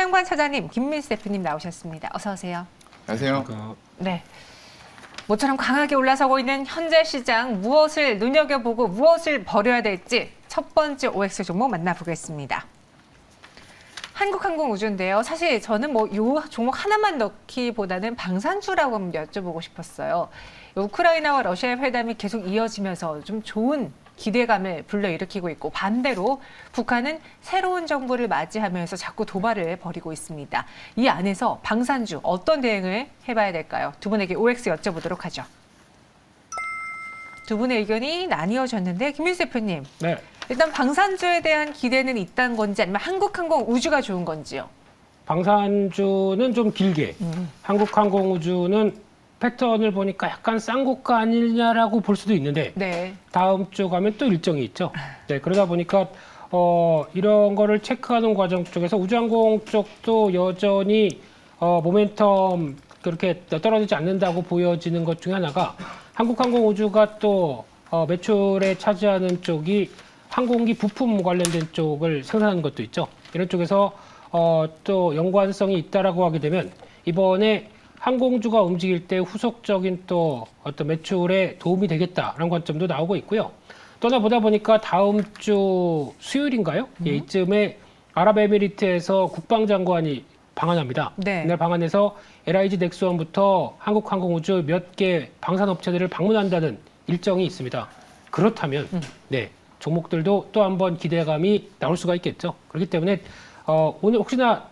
사연관 차장님, 김민수 대표님 나오셨습니다. 어서 오세요. 안녕하세요. 네. 모처럼 강하게 올라서고 있는 현재 시장, 무엇을 눈여겨보고 무엇을 버려야 될지 첫 번째 OX 종목 만나보겠습니다. 한국항공우주인데요. 사실 저는 요 종목 하나만 넣기보다는 방산주라고 한번 여쭤보고 싶었어요. 우크라이나와 러시아의 회담이 계속 이어지면서 좀 좋은 기대감을 불러일으키고 있고, 반대로 북한은 새로운 정부를 맞이하면서 자꾸 도발을 벌이고 있습니다. 이 안에서 방산주 어떤 대응을 해봐야 될까요? 두 분에게 OX 여쭤보도록 하죠. 두 분의 의견이 나뉘어졌는데, 김민수 대표님. 네. 일단 방산주에 대한 기대는 있다는 건지, 아니면 한국항공우주가 좋은 건지요? 방산주는 좀 길게, 한국항공우주는 패턴을 보니까 약간 쌍고가 아니냐라고 볼 수도 있는데, 네. 다음 주 가면 또 일정이 있죠. 네, 그러다 보니까 이런 거를 체크하는 과정 쪽에서 우주항공 쪽도 여전히 모멘텀 그렇게 떨어지지 않는다고 보여지는 것 중에 하나가, 한국항공우주가 또 매출에 차지하는 쪽이 항공기 부품 관련된 쪽을 생산하는 것도 있죠. 이런 쪽에서 또 연관성이 있다라고 하게 되면 이번에 항공주가 움직일 때 후속적인 또 어떤 매출에 도움이 되겠다라는 관점도 나오고 있고요. 또나 보다 보니까 다음 주 수요일인가요? 예, 이쯤에 아랍에미리트에서 국방장관이 방한합니다. 네. 이날 방한해서 LIG 넥스원부터 한국항공우주 몇 개 방산업체들을 방문한다는 일정이 있습니다. 그렇다면 네, 종목들도 또 한 번 기대감이 나올 수가 있겠죠. 그렇기 때문에 오늘 혹시나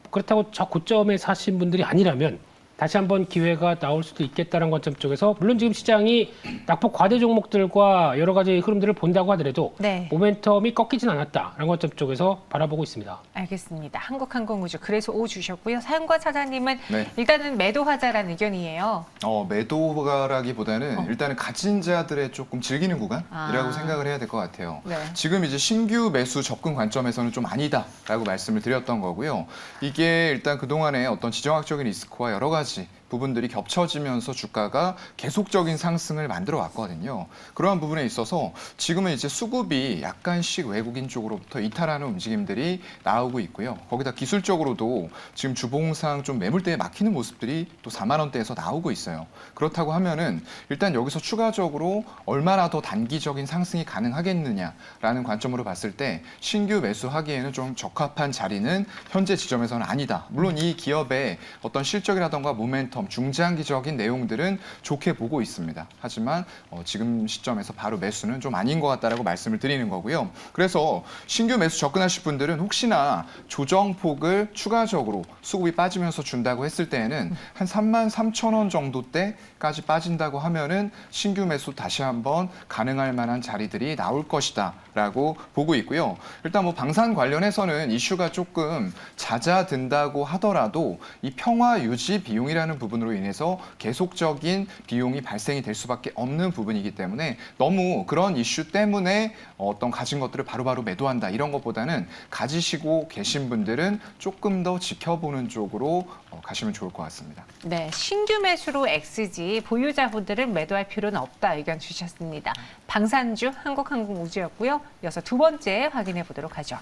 그렇다고 저 고점에 사신 분들이 아니라면 다시 한번 기회가 나올 수도 있겠다는 관점 쪽에서, 물론 지금 시장이 낙폭 과대 종목들과 여러 가지 흐름들을 본다고 하더라도 네. 모멘텀이 꺾이진 않았다라는 관점 쪽에서 바라보고 있습니다. 알겠습니다. 한국항공우주, 그래서 O 주셨고요. 사연과 차장님은 네. 일단은 매도하자라는 의견이에요. 매도가라기보다는 일단은 가진 자들의 조금 즐기는 구간이라고 생각을 해야 될 것 같아요. 네. 지금 이제 신규 매수 접근 관점에서는 좀 아니다라고 말씀을 드렸던 거고요. 이게 일단 그동안에 어떤 지정학적인 리스크와 여러 가지 부분들이 겹쳐지면서 주가가 계속적인 상승을 만들어 왔거든요. 그러한 부분에 있어서 지금은 이제 수급이 약간씩 외국인 쪽으로부터 이탈하는 움직임들이 나오고 있고요. 거기다 기술적으로도 지금 주봉상 좀 매물대에 막히는 모습들이 또 4만 원대에서 나오고 있어요. 그렇다고 하면은 일단 여기서 추가적으로 얼마나 더 단기적인 상승이 가능하겠느냐라는 관점으로 봤을 때 신규 매수하기에는 좀 적합한 자리는 현재 지점에서는 아니다. 물론 이 기업의 어떤 실적이라던가 모멘텀, 중장기적인 내용들은 좋게 보고 있습니다. 하지만 지금 시점에서 바로 매수는 좀 아닌 것 같다라고 말씀을 드리는 거고요. 그래서 신규 매수 접근하실 분들은 혹시나 조정폭을 추가적으로 수급이 빠지면서 준다고 했을 때에는 한 33,000원 정도 때까지 빠진다고 하면은 신규 매수 다시 한번 가능할 만한 자리들이 나올 것이다라고 보고 있고요. 일단 방산 관련해서는 이슈가 조금 잦아든다고 하더라도 이 평화 유지 비용이라는 부분으로 인해서 계속적인 비용이 발생이 될 수밖에 없는 부분이기 때문에 너무 그런 이슈 때문에 어떤 가진 것들을 바로바로 매도한다 이런 것보다는 가지시고 계신 분들은 조금 더 지켜보는 쪽으로 가시면 좋을 것 같습니다. 네, 신규 매수로 X지 보유자분들은 매도할 필요는 없다 의견 주셨습니다. 방산주 한국항공우주였고요. 이어서 두 번째 확인해 보도록 하죠.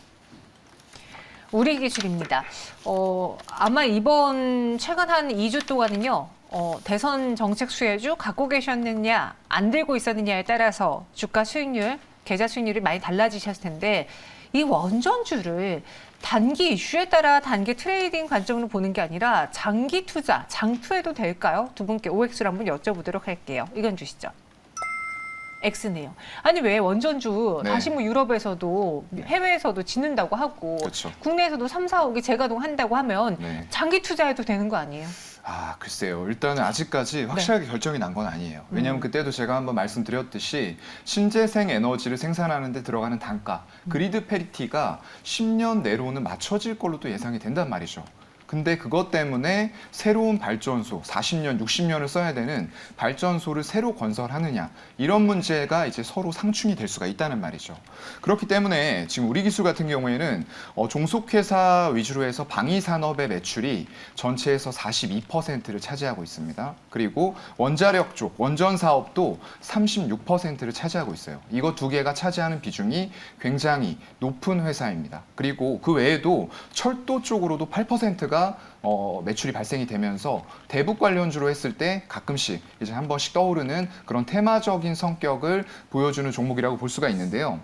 우리기술입니다. 아마 이번 최근 한 2주 동안은요. 대선 정책 수혜주 갖고 계셨느냐, 안 들고 있었느냐에 따라서 주가 수익률, 계좌 수익률이 많이 달라지셨을 텐데, 이 원전주를 단기 이슈에 따라 단기 트레이딩 관점으로 보는 게 아니라 장기 투자, 장투해도 될까요? 두 분께 OX를 한번 여쭤보도록 할게요. 의견 주시죠. X네요. 아니 왜 원전주 네. 다시 유럽에서도 해외에서도 짓는다고 하고 그렇죠. 국내에서도 3, 4억이 재가동한다고 하면 네. 장기 투자해도 되는 거 아니에요? 글쎄요. 일단은 아직까지 확실하게 결정이 난 건 아니에요. 왜냐하면 그때도 제가 한번 말씀드렸듯이 신재생 에너지를 생산하는 데 들어가는 단가, 그리드 페리티가 10년 내로는 맞춰질 걸로 또 예상이 된단 말이죠. 근데 그것 때문에 새로운 발전소, 40년, 60년을 써야 되는 발전소를 새로 건설하느냐, 이런 문제가 이제 서로 상충이 될 수가 있다는 말이죠. 그렇기 때문에 지금 우리 기술 같은 경우에는 종속회사 위주로 해서 방위산업의 매출이 전체에서 42%를 차지하고 있습니다. 그리고 원자력 쪽, 원전 사업도 36%를 차지하고 있어요. 이거 두 개가 차지하는 비중이 굉장히 높은 회사입니다. 그리고 그 외에도 철도 쪽으로도 8%가 매출이 발생이 되면서 대북 관련주로 했을 때 가끔씩 이제 한 번씩 떠오르는 그런 테마적인 성격을 보여주는 종목이라고 볼 수가 있는데요.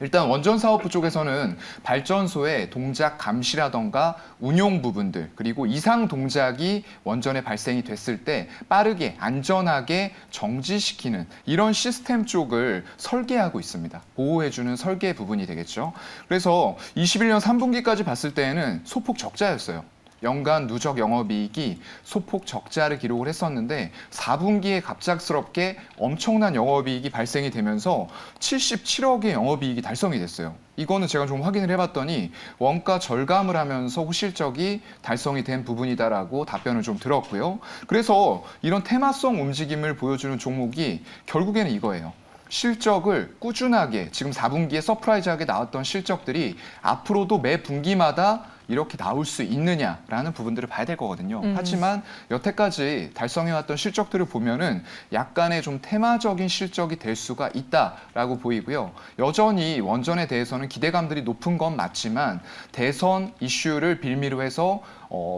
일단 원전사업부 쪽에서는 발전소의 동작 감시라던가 운용 부분들, 그리고 이상 동작이 원전에 발생이 됐을 때 빠르게 안전하게 정지시키는 이런 시스템 쪽을 설계하고 있습니다. 보호해주는 설계 부분이 되겠죠. 그래서 21년 3분기까지 봤을 때에는 소폭 적자였어요. 연간 누적 영업이익이 소폭 적자를 기록을 했었는데 4분기에 갑작스럽게 엄청난 영업이익이 발생이 되면서 77억의 영업이익이 달성이 됐어요. 이거는 제가 좀 확인을 해봤더니 원가 절감을 하면서 호실적이 달성이 된 부분이다라고 답변을 좀 들었고요. 그래서 이런 테마성 움직임을 보여주는 종목이 결국에는 이거예요. 실적을 꾸준하게 지금 4분기에 서프라이즈하게 나왔던 실적들이 앞으로도 매 분기마다 이렇게 나올 수 있느냐라는 부분들을 봐야 될 거거든요. 하지만 여태까지 달성해왔던 실적들을 보면은 약간의 좀 테마적인 실적이 될 수가 있다라고 보이고요. 여전히 원전에 대해서는 기대감들이 높은 건 맞지만 대선 이슈를 빌미로 해서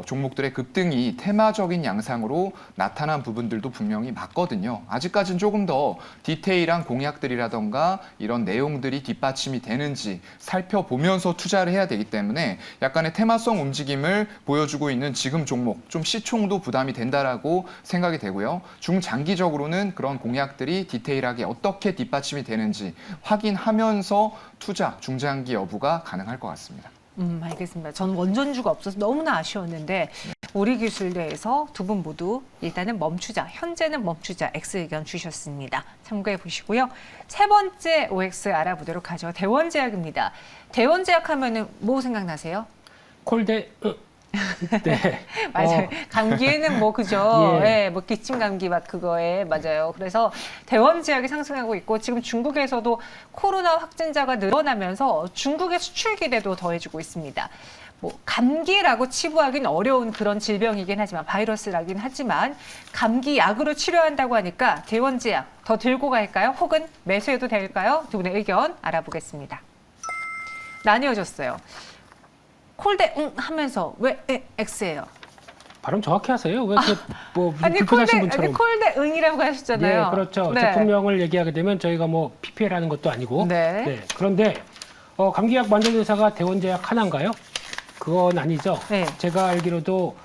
종목들의 급등이 테마적인 양상으로 나타난 부분들도 분명히 맞거든요. 아직까지는 조금 더 디테일한 공약들이라던가 이런 내용들이 뒷받침이 되는지 살펴보면서 투자를 해야 되기 때문에 약간의 테마성 움직임을 보여주고 있는 지금 종목, 좀 시총도 부담이 된다라고 생각이 되고요. 중장기적으로는 그런 공약들이 디테일하게 어떻게 뒷받침이 되는지 확인하면서 투자, 중장기 여부가 가능할 것 같습니다. 알겠습니다. 전 원전주가 없어서 너무나 아쉬웠는데 우리 기술대에서 두 분 모두 일단은 멈추자, 현재는 멈추자 X 의견 주셨습니다. 참고해 보시고요. 세 번째 OX 알아보도록 하죠. 대원제약입니다. 대원제약 하면은 뭐 생각나세요? 콜대 네. 맞아요. 감기에는 뭐 그죠. 예. 예, 뭐 기침 감기 막 그거에 맞아요. 그래서 대원제약이 상승하고 있고 지금 중국에서도 코로나 확진자가 늘어나면서 중국의 수출 기대도 더해지고 있습니다. 뭐 감기라고 치부하기는 어려운 그런 질병이긴 하지만 바이러스라긴 하지만 감기 약으로 치료한다고 하니까 대원제약 더 들고 갈까요? 혹은 매수해도 될까요? 두 분의 의견 알아보겠습니다. 나뉘어졌어요. 콜대 하면서 왜 X예요? 발음 정확히 하세요. 왜 이렇게 뭐 아니 불편하신 콜대 분처럼. 콜대 응이라고 하셨잖아요. 네, 그렇죠. 네. 제품명을 얘기하게 되면 저희가 뭐 PPL하는 것도 아니고. 네. 그런데 감기약 만드는 회사가 대원제약 하나인가요? 그건 아니죠. 네. 제가 알기로도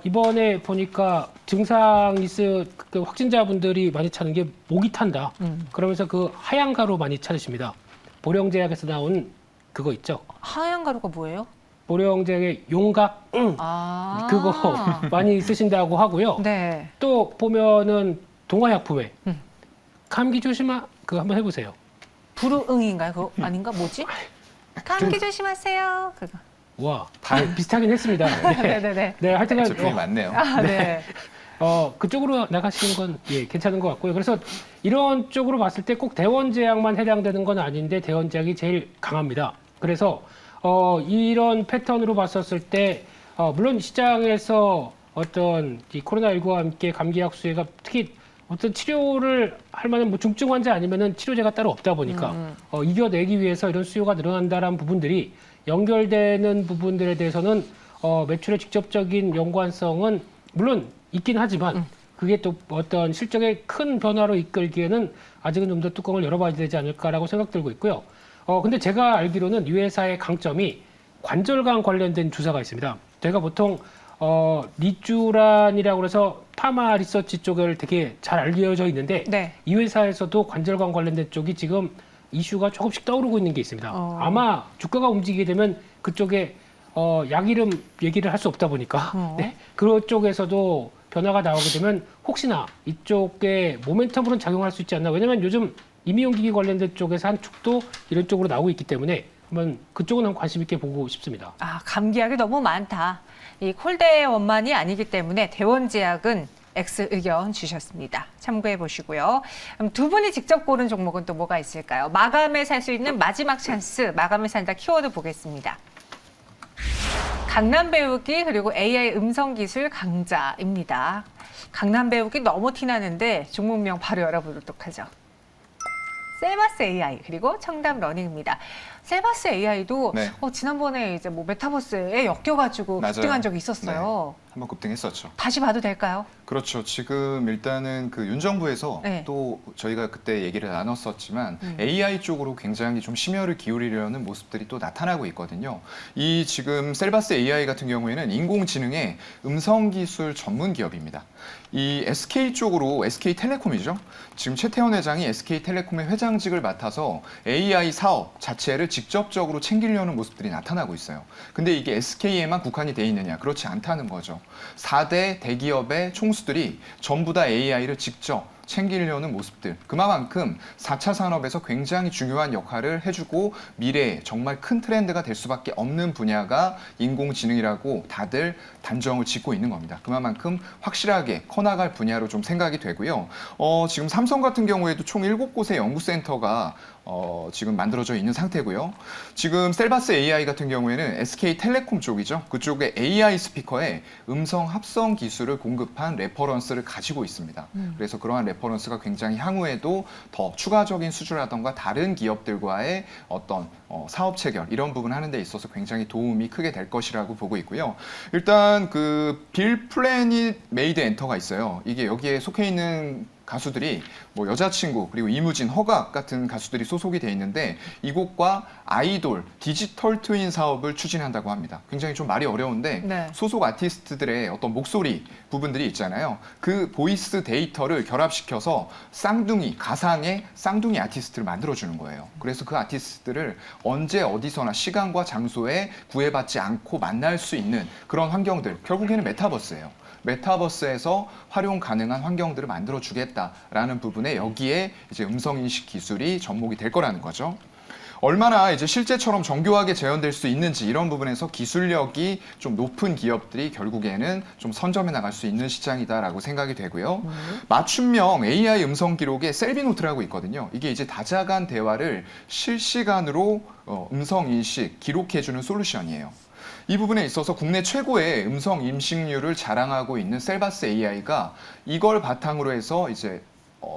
이번에 보니까 증상 있을 그 확진자분들이 많이 찾는 게 목이 탄다. 그러면서 그 하얀 가루 많이 찾으십니다. 보령제약에서 나온 그거 있죠. 하얀 가루가 뭐예요? 보령제약의 용각 그거 많이 쓰신다고 하고요. 네. 또 보면은 동화약품에 감기 조심하 그거 한번 해보세요. 불우응인가요? 그거 아닌가? 뭐지? 감기 조심하세요. 그거. 와, 다 비슷하긴 했습니다. 네, 네네네. 네, 하여튼간 제품이 많네요. 네. 그쪽으로 나가시는 건 괜찮은 것 같고요. 그래서 이런 쪽으로 봤을 때 꼭 대원제약만 해당되는 건 아닌데 대원제약이 제일 강합니다. 그래서 이런 패턴으로 봤었을 때 물론 시장에서 어떤 이 코로나19와 함께 감기약 수혜가 특히 어떤 치료를 할 만한 뭐 중증 환자 아니면은 치료제가 따로 없다 보니까 이겨내기 위해서 이런 수요가 늘어난다는 부분들이 연결되는 부분들에 대해서는 매출의 직접적인 연관성은 물론 있긴 하지만 그게 또 어떤 실적의 큰 변화로 이끌기에는 아직은 좀 더 뚜껑을 열어봐야 되지 않을까라고 생각 들고 있고요. 근데 제가 알기로는 이 회사의 강점이 관절강 관련된 주사가 있습니다. 제가 보통 리쥬란이라고 해서 파마 리서치 쪽을 되게 잘 알려져 있는데 네. 이 회사에서도 관절강 관련된 쪽이 지금 이슈가 조금씩 떠오르고 있는 게 있습니다. 아마 주가가 움직이게 되면 그쪽에 약 이름 얘기를 할 수 없다 보니까 네, 그쪽에서도 변화가 나오게 되면 혹시나 이쪽에 모멘텀으로는 작용할 수 있지 않나. 왜냐하면 요즘 임의용기기 관련된 쪽에서 한 축도 이런 쪽으로 나오고 있기 때문에 한번 그쪽은 한번 관심 있게 보고 싶습니다. 아, 감기약이 너무 많다. 이 콜대원만이 아니기 때문에 대원제약은 X 의견 주셨습니다. 참고해 보시고요. 그럼 두 분이 직접 고른 종목은 또 뭐가 있을까요? 마감에 살 수 있는 마지막 찬스, 마감에 산다 키워드 보겠습니다. 강남 배우기 그리고 AI 음성 기술 강자입니다. 강남 배우기 너무 티나는데 종목명 바로 열어보도록 하죠. 셀바스 AI 그리고 청담 러닝입니다. 셀바스 AI도 네. 지난번에 이제 뭐 메타버스에 엮여가지고 맞아요. 급등한 적이 있었어요. 한번 급등했었죠. 다시 봐도 될까요? 그렇죠. 지금 일단은 그 윤 정부에서 네. 또 저희가 그때 얘기를 나눴었지만 AI 쪽으로 굉장히 좀 심혈을 기울이려는 모습들이 또 나타나고 있거든요. 이 지금 셀바스 AI 같은 경우에는 인공지능의 음성 기술 전문 기업입니다. 이 SK 쪽으로 SK텔레콤이죠. 지금 최태원 회장이 SK텔레콤의 회장직을 맡아서 AI 사업 자체를 직접적으로 챙기려는 모습들이 나타나고 있어요. 근데 이게 SK에만 국한이 돼 있느냐? 그렇지 않다는 거죠. 4대 대기업의 총수들이 전부 다 AI를 직접 챙기려는 모습들. 그만큼 4차 산업에서 굉장히 중요한 역할을 해주고 미래에 정말 큰 트렌드가 될 수밖에 없는 분야가 인공지능이라고 다들 단정을 짓고 있는 겁니다. 그만큼 확실하게 커나갈 분야로 좀 생각이 되고요. 지금 삼성 같은 경우에도 총 7곳의 연구센터가 지금 만들어져 있는 상태고요. 지금 셀바스 AI 같은 경우에는 SK텔레콤 쪽이죠. 그쪽에 AI 스피커에 음성 합성 기술을 공급한 레퍼런스를 가지고 있습니다. 그래서 그러한 레퍼런스가 굉장히 향후에도 더 추가적인 수주라던가 다른 기업들과의 어떤 사업 체결 이런 부분 하는 데 있어서 굉장히 도움이 크게 될 것이라고 보고 있고요. 일단 그 빌 플래닛 메이드 엔터가 있어요. 이게 여기에 속해 있는 가수들이 뭐 여자친구 그리고 이무진, 허각 같은 가수들이 소속이 돼 있는데 이곳과 아이돌 디지털 트윈 사업을 추진한다고 합니다. 굉장히 좀 말이 어려운데 네. 소속 아티스트들의 어떤 목소리 부분들이 있잖아요. 그 보이스 데이터를 결합시켜서 쌍둥이 가상의 쌍둥이 아티스트를 만들어주는 거예요. 그래서 그 아티스트들을 언제 어디서나 시간과 장소에 구애받지 않고 만날 수 있는 그런 환경들, 결국에는 메타버스예요. 메타버스에서 활용 가능한 환경들을 만들어 주겠다라는 부분에 여기에 이제 음성 인식 기술이 접목이 될 거라는 거죠. 얼마나 이제 실제처럼 정교하게 재현될 수 있는지 이런 부분에서 기술력이 좀 높은 기업들이 결국에는 좀 선점해 나갈 수 있는 시장이다라고 생각이 되고요. 맞춤형 AI 음성 기록에 셀비노트라고 있거든요. 이게 이제 다자간 대화를 실시간으로 음성 인식 기록해주는 솔루션이에요. 이 부분에 있어서 국내 최고의 음성 임식률을 자랑하고 있는 셀바스 AI가 이걸 바탕으로 해서 이제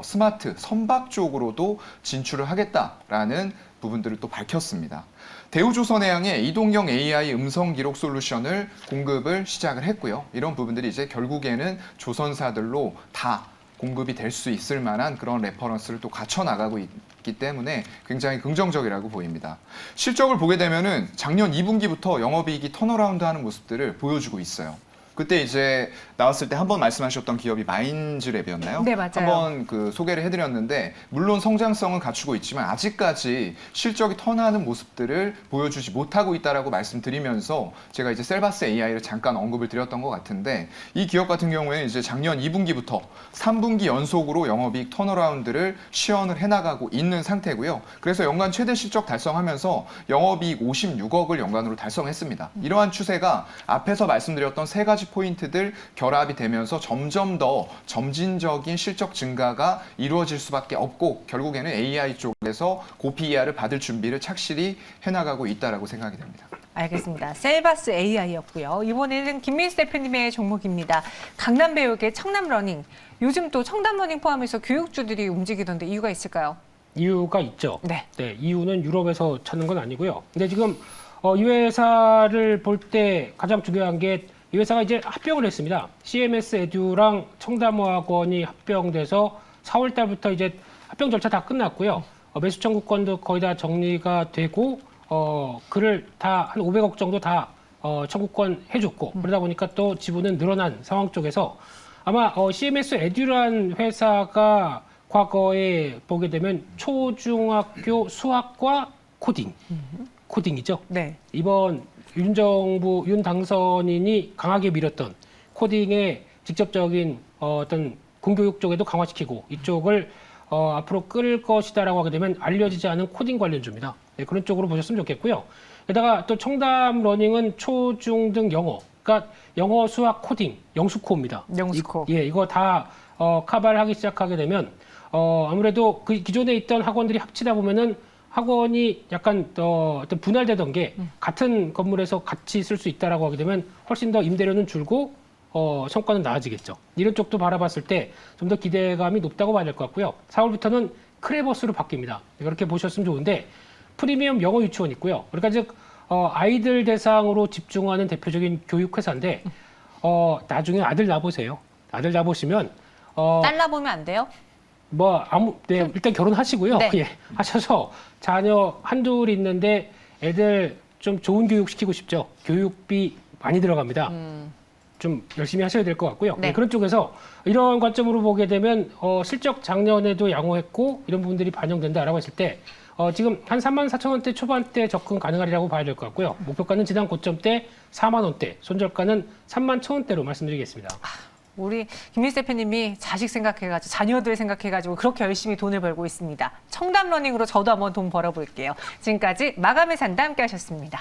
스마트 선박 쪽으로도 진출을 하겠다라는 부분들을 또 밝혔습니다. 대우조선해양의 이동형 AI 음성 기록 솔루션을 공급을 시작을 했고요. 이런 부분들이 이제 결국에는 조선사들로 다 공급이 될 수 있을 만한 그런 레퍼런스를 또 갖춰 나가고 있기 때문에 굉장히 긍정적이라고 보입니다. 실적을 보게 되면은 작년 2분기부터 영업이익이 턴어라운드하는 모습들을 보여주고 있어요. 그때 이제 나왔을 때 한번 말씀하셨던 기업이 마인즈랩이었나요? 네, 맞아요. 한번 그 소개를 해드렸는데 물론 성장성은 갖추고 있지만 아직까지 실적이 턴하는 모습들을 보여주지 못하고 있다라고 말씀드리면서 제가 이제 셀바스 AI를 잠깐 언급을 드렸던 것 같은데 이 기업 같은 경우에는 이제 작년 2분기부터 3분기 연속으로 영업이익 턴어라운드를 시연을 해나가고 있는 상태고요. 그래서 연간 최대 실적 달성하면서 영업이익 56억을 연간으로 달성했습니다. 이러한 추세가 앞에서 말씀드렸던 세 가지 포인트들 결합이 되면서 점점 더 점진적인 실적 증가가 이루어질 수밖에 없고 결국에는 AI 쪽에서 고PER을 받을 준비를 착실히 해나가고 있다라고 생각이 됩니다. 알겠습니다. 셀바스 AI였고요. 이번에는 김민수 대표님의 종목입니다. 강남 배우계 청담 러닝. 요즘 또 청담 러닝 포함해서 교육주들이 움직이던데 이유가 있을까요? 이유가 있죠. 네. 이유는 유럽에서 찾는 건 아니고요. 근데 지금 이 회사를 볼 때 가장 중요한 게 이 회사가 이제 합병을 했습니다. CMS 에듀랑 청담어학원이 합병돼서 4월 달부터 이제 합병 절차 다 끝났고요. 매수 청구권도 거의 다 정리가 되고 그를 다 한 500억 정도 다 청구권 해줬고 그러다 보니까 또 지분은 늘어난 상황 쪽에서 아마 CMS 에듀란 회사가 과거에 보게 되면 초중학교 수학과 코딩이죠. 네. 이번 윤 정부, 윤 당선인이 강하게 밀었던 코딩의 직접적인 어떤 공교육 쪽에도 강화시키고 이쪽을 앞으로 끌 것이다라고 하게 되면 알려지지 않은 코딩 관련주입니다. 네, 그런 쪽으로 보셨으면 좋겠고요. 게다가 또 청담 러닝은 초, 중 등 영어, 그러니까 영어, 수학, 코딩, 영수코입니다. 영수코. 이거 다 카바를 하기 시작하게 되면 아무래도 그 기존에 있던 학원들이 합치다 보면은 학원이 약간 어떤 분할되던 게 같은 건물에서 같이 쓸 수 있다라고 하게 되면 훨씬 더 임대료는 줄고 성과는 나아지겠죠. 이런 쪽도 바라봤을 때 좀 더 기대감이 높다고 봐야 될 것 같고요. 4월부터는 크레버스로 바뀝니다. 그렇게 보셨으면 좋은데 프리미엄 영어 유치원 있고요. 그러니까 즉 아이들 대상으로 집중하는 대표적인 교육회사인데 나중에 아들 낳아보세요. 아들 낳아보시면 딸 낳으면 안 돼요? 네, 일단 결혼하시고요. 네. 예, 하셔서 자녀 한둘 있는데 애들 좀 좋은 교육 시키고 싶죠. 교육비 많이 들어갑니다. 좀 열심히 하셔야 될 것 같고요. 네. 그런 쪽에서 이런 관점으로 보게 되면 실적 작년에도 양호했고 이런 부분들이 반영된다라고 했을 때 지금 한 34,000원대 초반대 접근 가능하리라고 봐야 될 것 같고요. 목표가는 지난 고점대 4만 원대, 손절가는 3만 1,000원대로 말씀드리겠습니다. 우리 김민수 대표님이 자식 생각해가지고 자녀들 생각해가지고 그렇게 열심히 돈을 벌고 있습니다. 청담 러닝으로 저도 한번 돈 벌어볼게요. 지금까지 마감의 산다 함께 하셨습니다.